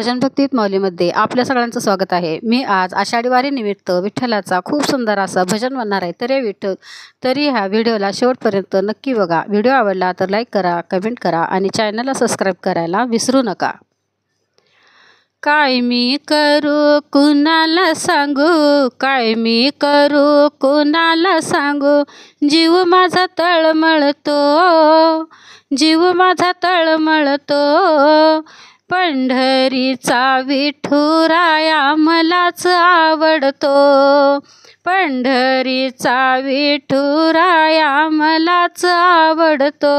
भजन भक्तीत माऊलीमध्ये आपल्या सगळ्यांचं स्वागत आहे। मी आज आषाढी वारी निमित्त विठ्ठलाचा खूप सुंदर असा भजन म्हणणार आहे। तरी ह्या व्हिडिओला शेवटपर्यंत नक्की बघा। व्हिडिओ आवडला तर लाईक करा, कमेंट करा आणि चॅनलला सबस्क्राईब करायला विसरू नका। काय मी करू कुणाला सांगू, काय मी करू कुणाला सांगू, जीव माझा तळमळतो, जीव माझा तळमळतो। पंढरीचा विठुराया मलाच आवडतो, पंढरीचा विठुराया मलाच आवडतो।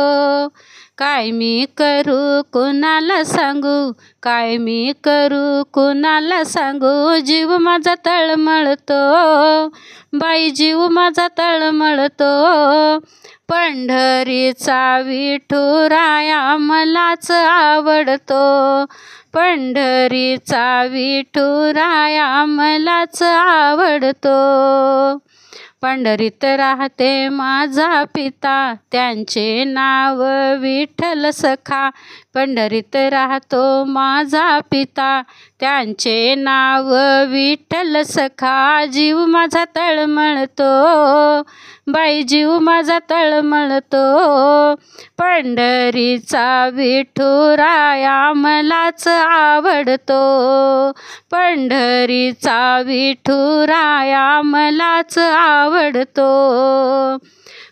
काय मी करू कुणाला सांगू, काय मी करू कुणाला सांगू, जीव माझा तळमळतो, बाई जीव माझा तळमळतो। पंढरीचा विठुराया मलाच आवडतो, पंढरीचा विठुराया मलाच आवडतो। पंढरीत राहते माझा पिता, त्यांचे नाव विठ्ठल सखा। पंढरीत राहतो माझा पिता, त्यांचे नाव विठ्ठल सखा। जीव माझा तळमळतो, बाई जीव माझा तळमळतो। पंढरीचा विठुराया मलाच आवडतो, पंढरीचा विठुराया मलाच आवडतो।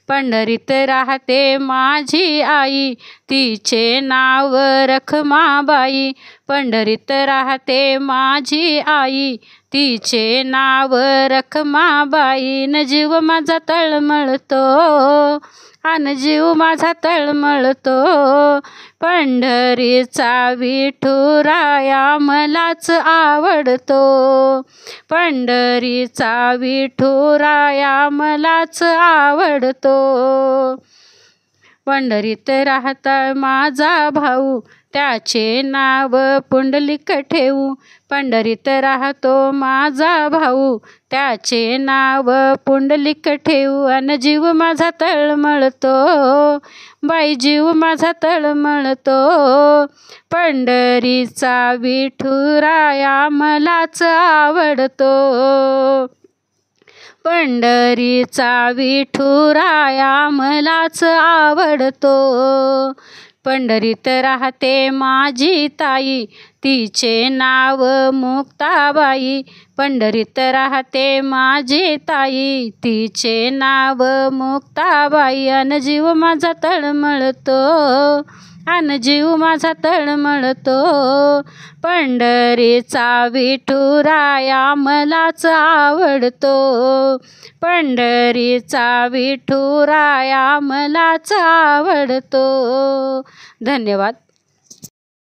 पंढरीत राहते माझी आई, तिचे नाव रखमाबाई। पंढरीत राहते माझी आई, तिचे नाव रखमाबाई। न जीव माझा तळमळतो, अन जीव माझा तळमळतो। पंढरीचा विठुराया मलाच आवडतो, पंढरीचा विठुराया मलाच आवडतो। पंढरीत राहता माझा भाऊ, त्याचे नाव पुंडलिक ठेवू। पंढरीत राहतो माझा भाऊ, त्याचे नाव पुंडलिक ठेवू। अन जीव माझा तळमळतो, बाई जीव माझा तळमळतो। पंढरीचा विठुराया मलाच आवडतो, पंढरीचा विठुराया मलाच आवडतो। पंढरीत राहते माझी ताई, तिचे नाव मुक्ताबाई। पंढरीत राहते माझी ताई, तिचे नाव मुक्ताबाई। अन जीव माझा तळमळतो, अन जीव माझा तळमळतो। पंढरीचा विठुराया मलाच आवडतो, पंढरीचा विठुराया मलाच आवडतो। धन्यवाद।